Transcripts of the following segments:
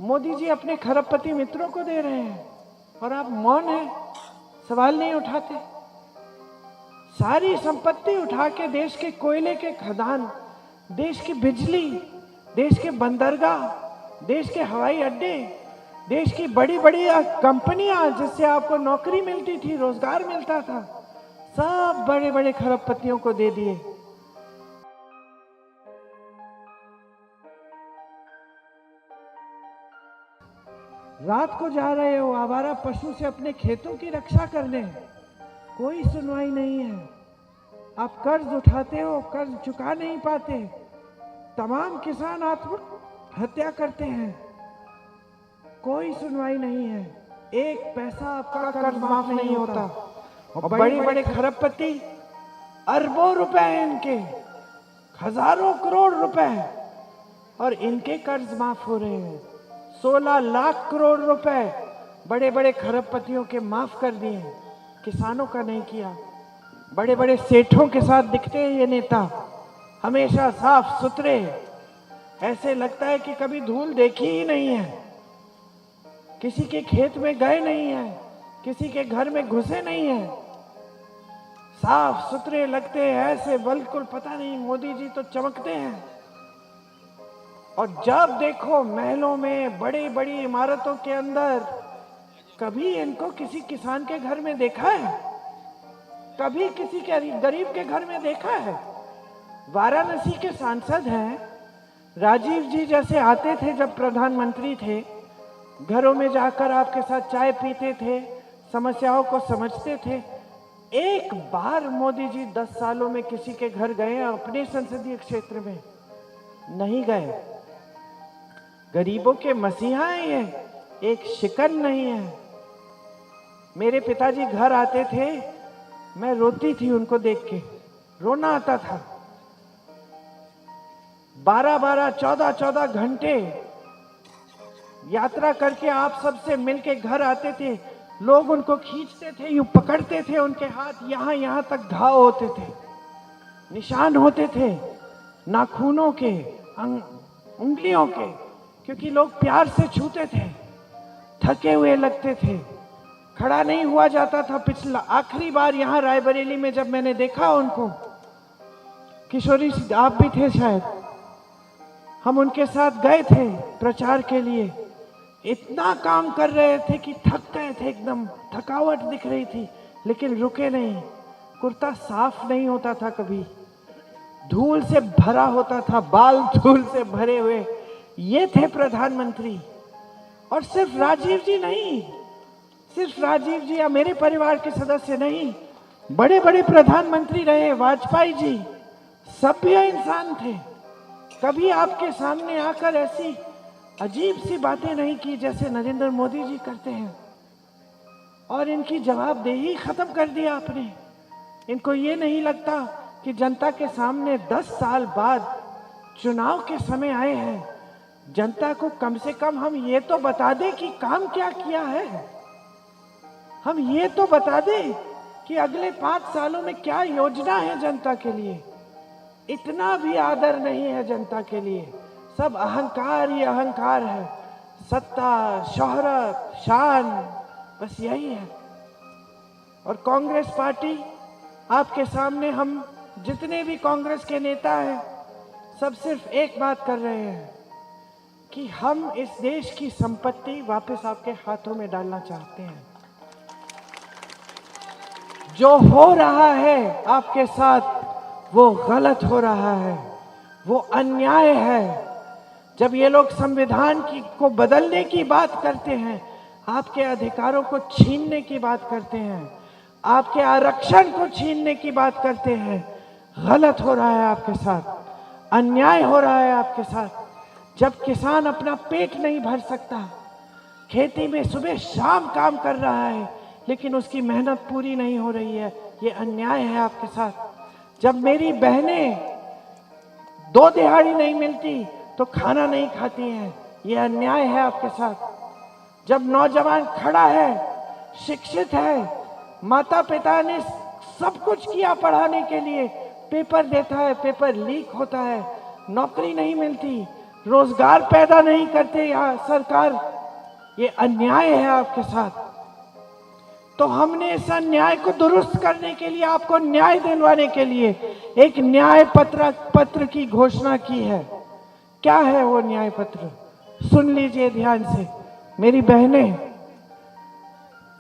मोदी जी अपने खरबपति मित्रों को दे रहे हैं और आप मौन हैं, सवाल नहीं उठाते। सारी संपत्ति उठा के देश के कोयले के खदान, देश की बिजली, देश के बंदरगाह, देश के हवाई अड्डे, देश की बड़ी बड़ी कंपनियां जिससे आपको नौकरी मिलती थी, रोजगार मिलता था, सब बड़े बड़े खरबपतियों को दे दिए। रात को जा रहे हो आवारा पशु से अपने खेतों की रक्षा करने, कोई सुनवाई नहीं है। आप कर्ज उठाते हो, कर्ज चुका नहीं पाते, तमाम किसान आत्महत्या करते हैं, कोई सुनवाई नहीं है। एक पैसा आपका कर्ज माफ नहीं होता। और बड़े बड़े खरबपति, अरबों रुपए हैं इनके, हजारों करोड़ रुपए, और इनके कर्ज माफ हो रहे हैं। 16 लाख करोड़ रुपए बड़े बड़े खरबपतियों के माफ कर दिए, किसानों का नहीं किया। बड़े बड़े सेठों के साथ दिखते हैं ये नेता, हमेशा साफ सुथरे, ऐसे लगता है कि कभी धूल देखी ही नहीं है, किसी के खेत में गए नहीं है, किसी के घर में घुसे नहीं है, साफ सुथरे लगते हैं ऐसे, बिल्कुल पता नहीं मोदी जी तो चमकते हैं। और जब देखो महलों में, बड़ी बड़ी इमारतों के अंदर, कभी इनको किसी किसान के घर में देखा है? कभी किसी के गरीब के घर में देखा है? वाराणसी के सांसद हैं राजीव जी, जैसे आते थे जब प्रधानमंत्री थे, घरों में जाकर आपके साथ चाय पीते थे, समस्याओं को समझते थे। एक बार मोदी जी 10 सालों में किसी के घर गए अपने संसदीय क्षेत्र में? नहीं गए। गरीबों के मसीहा हैं ये, एक शिकन नहीं है। मेरे पिताजी घर आते थे, मैं रोती थी उनको देख के, रोना आता था। 12-12, 14-14 घंटे यात्रा करके आप सबसे मिलके घर आते थे, लोग उनको खींचते थे, यूं पकड़ते थे, उनके हाथ यहां तक घाव होते थे, निशान होते थे नाखूनों के, उंगलियों के, क्योंकि लोग प्यार से छूते थे, थके हुए लगते थे, खड़ा नहीं हुआ जाता था। पिछला आखिरी बार यहाँ रायबरेली में जब मैंने देखा उनको, किशोरी आप भी थे शायद, हम उनके साथ गए थे प्रचार के लिए। इतना काम कर रहे थे कि थक गए थे, एकदम थकावट दिख रही थी, लेकिन रुके नहीं। कुर्ता साफ नहीं होता था, कभी धूल से भरा होता था, बाल धूल से भरे हुए। ये थे प्रधानमंत्री। और सिर्फ राजीव जी नहीं, सिर्फ राजीव जी या मेरे परिवार के सदस्य नहीं, बड़े बड़े प्रधानमंत्री रहे, वाजपेयी जी, सभ्य इंसान थे। कभी आपके सामने आकर ऐसी अजीब सी बातें नहीं की जैसे नरेंद्र मोदी जी करते हैं। और इनकी जवाबदेही खत्म कर दिया आपने। इनको ये नहीं लगता कि जनता के सामने 10 साल बाद चुनाव के समय आए हैं, जनता को कम से कम हम ये तो बता दें कि काम क्या किया है, हम ये तो बता दें कि अगले 5 सालों में क्या योजना है जनता के लिए। इतना भी आदर नहीं है जनता के लिए, सब अहंकार ही अहंकार है, सत्ता, शोहरत, शान, बस यही है। और कांग्रेस पार्टी, आपके सामने हम जितने भी कांग्रेस के नेता हैं, सब सिर्फ एक बात कर रहे हैं कि हम इस देश की संपत्ति वापस आपके हाथों में डालना चाहते हैं। जो हो रहा है आपके साथ वो गलत हो रहा है, वो अन्याय है। जब ये लोग संविधान को बदलने की बात करते हैं, आपके अधिकारों को छीनने की बात करते हैं, आपके आरक्षण को छीनने की बात करते हैं, गलत हो रहा है आपके साथ, अन्याय हो रहा है आपके साथ। जब किसान अपना पेट नहीं भर सकता, खेती में सुबह शाम काम कर रहा है, लेकिन उसकी मेहनत पूरी नहीं हो रही है, ये अन्याय है आपके साथ। जब मेरी बहनें 2 दिहाड़ी नहीं मिलती तो खाना नहीं खाती हैं, ये अन्याय है आपके साथ। जब नौजवान खड़ा है, शिक्षित है, माता पिता ने सब कुछ किया पढ़ाने के लिए, पेपर देता है, पेपर लीक होता है, नौकरी नहीं मिलती, रोजगार पैदा नहीं करते यहाँ सरकार, ये अन्याय है आपके साथ। तो हमने इस अन्याय को दुरुस्त करने के लिए, आपको न्याय दिलवाने के लिए एक न्याय पत्र की घोषणा की है। क्या है वो न्याय पत्र? सुन लीजिए ध्यान से मेरी बहनें।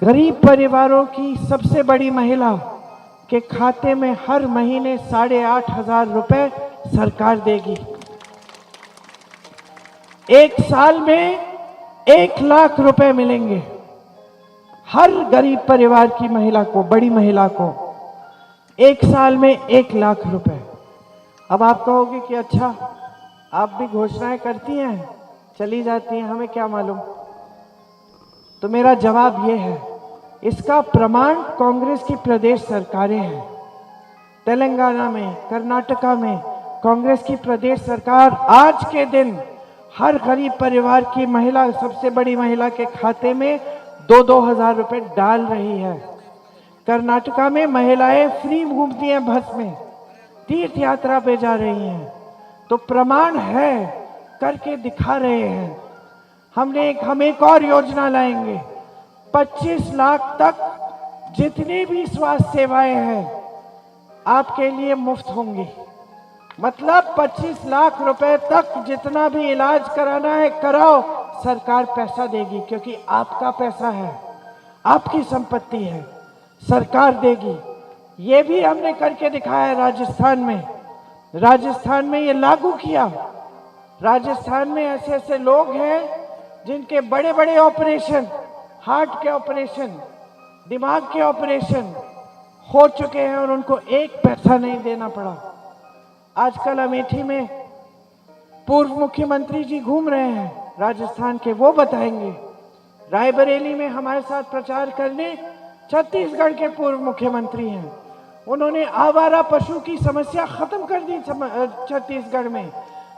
गरीब परिवारों की सबसे बड़ी महिला के खाते में हर महीने 8,500 रुपए सरकार देगी। 1 साल में 1 लाख रुपए मिलेंगे हर गरीब परिवार की महिला को, बड़ी महिला को 1 साल में 1 लाख रुपए। अब आप कहोगे कि अच्छा, आप भी घोषणाएं करती हैं, चली जाती हैं, हमें क्या मालूम। तो मेरा जवाब ये है, इसका प्रमाण कांग्रेस की प्रदेश सरकारें हैं। तेलंगाना में, कर्नाटका में कांग्रेस की प्रदेश सरकार आज के दिन हर गरीब परिवार की महिला, सबसे बड़ी महिला के खाते में 2-2 हजार रुपए डाल रही है। कर्नाटका में महिलाएं फ्री घूमती हैं बस में, तीर्थ यात्रा पे जा रही हैं। तो प्रमाण है, करके दिखा रहे हैं। हम एक और योजना लाएंगे। 25 लाख तक जितनी भी स्वास्थ्य सेवाएं हैं आपके लिए मुफ्त होंगी। मतलब 25 लाख रुपए तक जितना भी इलाज कराना है कराओ, सरकार पैसा देगी, क्योंकि आपका पैसा है, आपकी संपत्ति है, सरकार देगी। ये भी हमने करके दिखाया राजस्थान में। राजस्थान में ये लागू किया। राजस्थान में ऐसे ऐसे लोग हैं जिनके बड़े बड़े ऑपरेशन, हार्ट के ऑपरेशन, दिमाग के ऑपरेशन हो चुके हैं और उनको 1 पैसा नहीं देना पड़ा। आजकल अमेठी में पूर्व मुख्यमंत्री जी घूम रहे हैं राजस्थान के, वो बताएंगे। रायबरेली में हमारे साथ प्रचार करने छत्तीसगढ़ के पूर्व मुख्यमंत्री हैं। उन्होंने आवारा पशु की समस्या खत्म कर दी छत्तीसगढ़ में।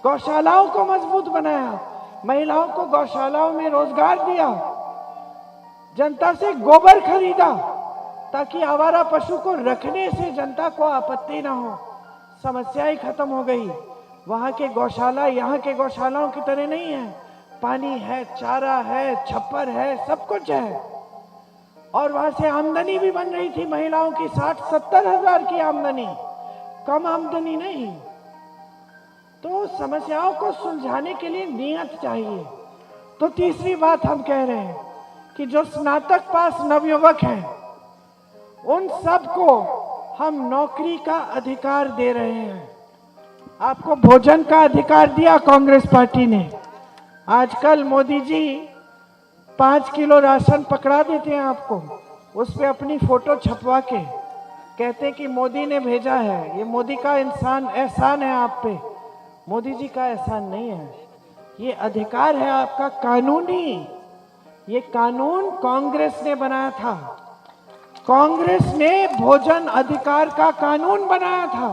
गौशालाओं को मजबूत बनाया, महिलाओं को गौशालाओं में रोजगार दिया, जनता से गोबर खरीदा ताकि आवारा पशु को रखने से जनता को आपत्ति ना हो। समस्याएं खत्म हो गई। वहां के गौशाला यहाँ के गौशालाओं की तरह नहीं है। पानी है, चारा है, छप्पर है, सब कुछ है। और वहां से आमदनी भी बन रही थी महिलाओं की, 60-70 हजार की आमदनी, कम आमदनी नहीं। तो समस्याओं को सुलझाने के लिए नियत चाहिए। तो तीसरी बात हम कह रहे हैं कि जो स्नातक पास नवयुवक हैं उन सबको हम नौकरी का अधिकार दे रहे हैं। आपको भोजन का अधिकार दिया कांग्रेस पार्टी ने। आजकल मोदी जी 5 किलो राशन पकड़ा देते हैं आपको, उस पे अपनी फोटो छपवा के कहते हैं कि मोदी ने भेजा है। ये मोदी का एहसान है आप पे। मोदी जी का एहसान नहीं है, ये अधिकार है आपका कानूनी। ये कानून कांग्रेस ने बनाया था। कांग्रेस ने भोजन अधिकार का कानून बनाया था।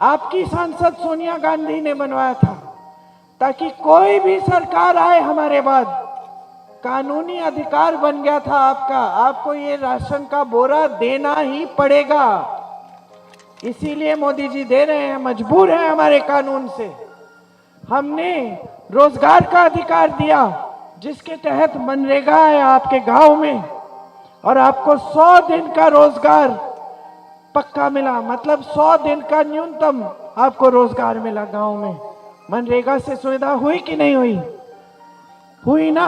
आपकी सांसद सोनिया गांधी ने बनवाया था, ताकि कोई भी सरकार आए हमारे बाद, कानूनी अधिकार बन गया था आपका। आपको ये राशन का बोरा देना ही पड़ेगा। इसीलिए मोदी जी दे रहे हैं, मजबूर है हमारे कानून से। हमने रोजगार का अधिकार दिया, जिसके तहत मनरेगा है आपके गांव में, और आपको 100 दिन का रोजगार पक्का मिला। मतलब 100 दिन का न्यूनतम आपको रोजगार मिला गांव में। मनरेगा से सुविधा हुई कि नहीं हुई? हुई ना।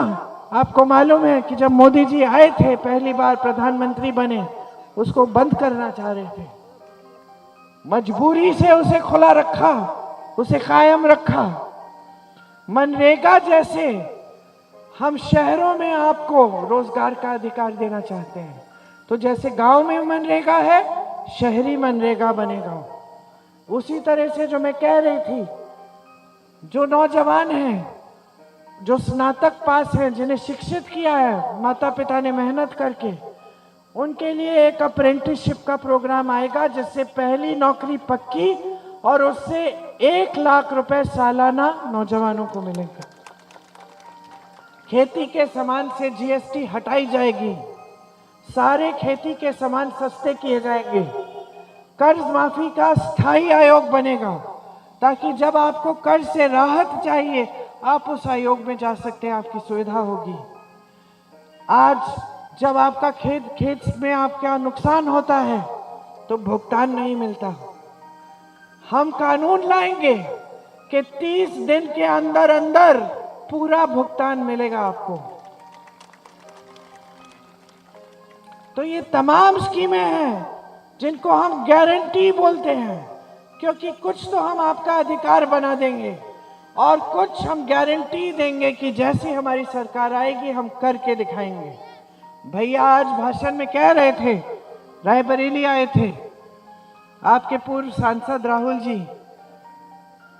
आपको मालूम है कि जब मोदी जी आए थे, पहली बार प्रधानमंत्री बने, उसको बंद करना चाह रहे थे। मजबूरी से उसे खुला रखा, उसे कायम रखा। मनरेगा जैसे हम शहरों में आपको रोजगार का अधिकार देना चाहते हैं। तो जैसे गांव में मनरेगा है, शहरी मनरेगा बनेगा। उसी तरह से जो मैं कह रही थी, जो नौजवान हैं, जो स्नातक पास हैं, जिन्हें शिक्षित किया है माता पिता ने मेहनत करके, उनके लिए एक अप्रेंटिसशिप का प्रोग्राम आएगा, जिससे पहली नौकरी पक्की और उससे 1 लाख रुपए सालाना नौजवानों को मिलेगा। खेती के सामान से जीएसटी हटाई जाएगी, सारे खेती के सामान सस्ते किए जाएंगे, कर्ज माफी का स्थायी आयोग बनेगा, ताकि जब आपको कर्ज से राहत चाहिए आप उस आयोग में जा सकते हैं, आपकी सुविधा होगी। आज जब आपका खेत में आपका नुकसान होता है तो भुगतान नहीं मिलता। हम कानून लाएंगे कि 30 दिन के अंदर अंदर पूरा भुगतान मिलेगा आपको। तो ये तमाम स्कीमें हैं जिनको हम गारंटी बोलते हैं, क्योंकि कुछ तो हम आपका अधिकार बना देंगे और कुछ हम गारंटी देंगे कि जैसी हमारी सरकार आएगी हम करके दिखाएंगे। भैया आज भाषण में कह रहे थे, रायबरेली आए थे आपके पूर्व सांसद राहुल जी,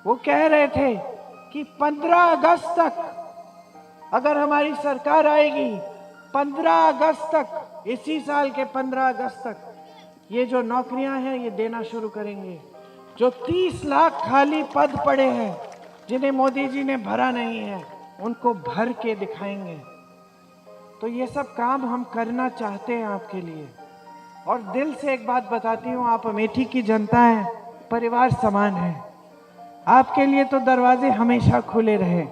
वो कह रहे थे कि 15 अगस्त तक अगर हमारी सरकार आएगी, 15 अगस्त तक, इसी साल के 15 अगस्त तक ये जो नौकरियां हैं ये देना शुरू करेंगे। जो 30 लाख खाली पद पड़े हैं जिन्हें मोदी जी ने भरा नहीं है, उनको भर के दिखाएंगे। तो ये सब काम हम करना चाहते हैं आपके लिए। और दिल से एक बात बताती हूँ, आप अमेठी की जनता हैं, परिवार समान है। आपके लिए तो दरवाजे हमेशा खुले रहे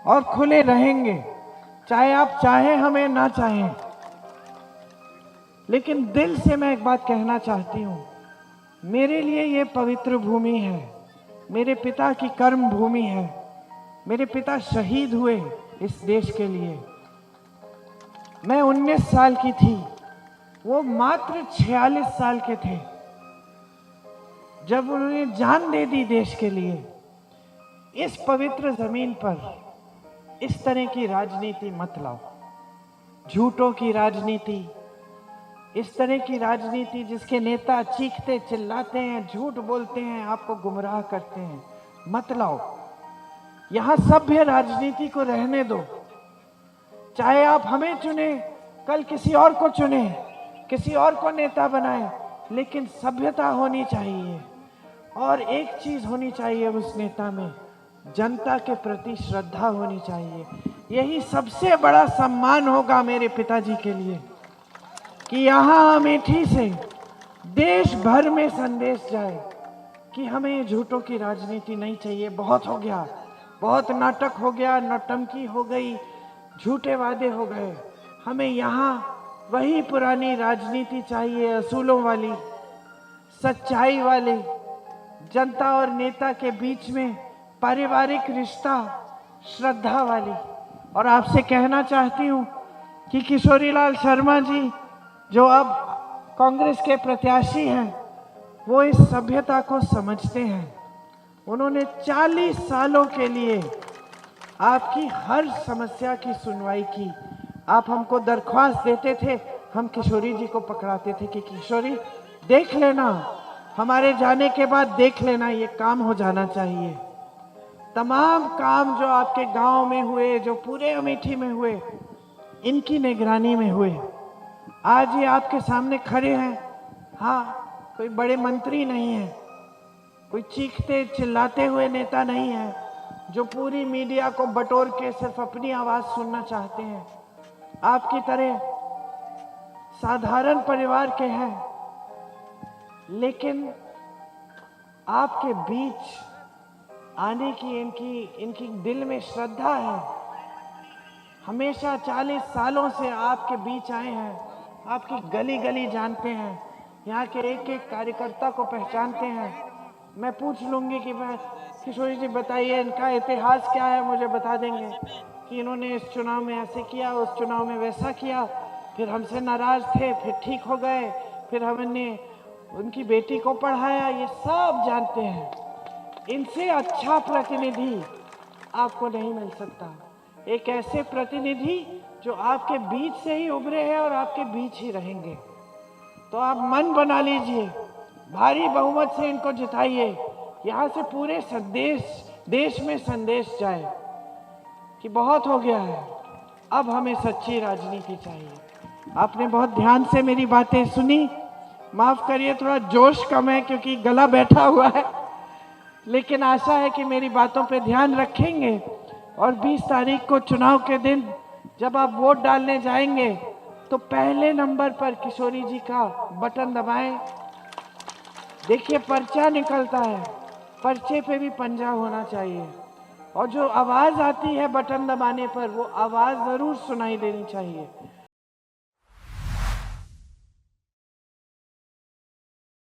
और खुले रहेंगे, चाहे आप चाहें हमें ना चाहें। लेकिन दिल से मैं एक बात कहना चाहती हूँ, मेरे लिए ये पवित्र भूमि है, मेरे पिता की कर्म भूमि है। मेरे पिता शहीद हुए इस देश के लिए। मैं 19 साल की थी, वो मात्र 46 साल के थे जब उन्होंने जान दे दी देश के लिए। इस पवित्र जमीन पर इस तरह की राजनीति मत लाओ, झूठों की राजनीति, इस तरह की राजनीति जिसके नेता चीखते चिल्लाते हैं, झूठ बोलते हैं, आपको गुमराह करते हैं, मत लाओ। यहां सभ्य राजनीति को रहने दो। चाहे आप हमें चुने, कल किसी और को चुने, किसी और को नेता बनाए, लेकिन सभ्यता होनी चाहिए। और एक चीज होनी चाहिए उस नेता में, जनता के प्रति श्रद्धा होनी चाहिए। यही सबसे बड़ा सम्मान होगा मेरे पिताजी के लिए कि यहाँ अमेठी से देश भर में संदेश जाए कि हमें झूठों की राजनीति नहीं चाहिए। बहुत हो गया, बहुत नाटक हो गया, नौटंकी हो गई, झूठे वादे हो गए। हमें यहाँ वही पुरानी राजनीति चाहिए, असूलों वाली, सच्चाई वाली, जनता और नेता के बीच में पारिवारिक रिश्ता, श्रद्धा वाली। और आपसे कहना चाहती हूँ कि किशोरीलाल शर्मा जी जो अब कांग्रेस के प्रत्याशी हैं, वो इस सभ्यता को समझते हैं। उन्होंने 40 सालों के लिए आपकी हर समस्या की सुनवाई की। आप हमको दरख्वास्त देते थे, हम किशोरी जी को पकड़ाते थे कि किशोरी देख लेना, हमारे जाने के बाद देख लेना, ये काम हो जाना चाहिए। तमाम काम जो आपके गांव में हुए, जो पूरे अमेठी में हुए, इनकी निगरानी में हुए। आज ये आपके सामने खड़े हैं। हाँ, कोई बड़े मंत्री नहीं है, कोई चीखते चिल्लाते हुए नेता नहीं है जो पूरी मीडिया को बटोर के सिर्फ अपनी आवाज सुनना चाहते हैं। आपकी तरह साधारण परिवार के हैं, लेकिन आपके बीच आने की इनकी दिल में श्रद्धा है। हमेशा 40 सालों से आपके बीच आए हैं, आपकी गली गली जानते हैं, यहाँ के एक एक कार्यकर्ता को पहचानते हैं। मैं पूछ लूँगी कि मैं किशोरी जी बताइए इनका इतिहास क्या है, मुझे बता देंगे कि इन्होंने इस चुनाव में ऐसे किया, उस चुनाव में वैसा किया, फिर हमसे नाराज थे, फिर ठीक हो गए, फिर हमने उनकी बेटी को पढ़ाया। ये सब जानते हैं। इनसे अच्छा प्रतिनिधि आपको नहीं मिल सकता। एक ऐसे प्रतिनिधि जो आपके बीच से ही उभरे हैं और आपके बीच ही रहेंगे। तो आप मन बना लीजिए, भारी बहुमत से इनको जिताइए। यहाँ से पूरे देश में संदेश जाए कि बहुत हो गया है, अब हमें सच्ची राजनीति चाहिए। आपने बहुत ध्यान से मेरी बातें सुनी, माफ करिए थोड़ा जोश कम है क्योंकि गला बैठा हुआ है, लेकिन आशा है कि मेरी बातों पे ध्यान रखेंगे। और 20 तारीख को चुनाव के दिन जब आप वोट डालने जाएंगे तो पहले नंबर पर किशोरी जी का बटन दबाएं। देखिए पर्चा निकलता है, पर्चे पे भी पंजा होना चाहिए, और जो आवाज आती है बटन दबाने पर वो आवाज जरूर सुनाई देनी चाहिए।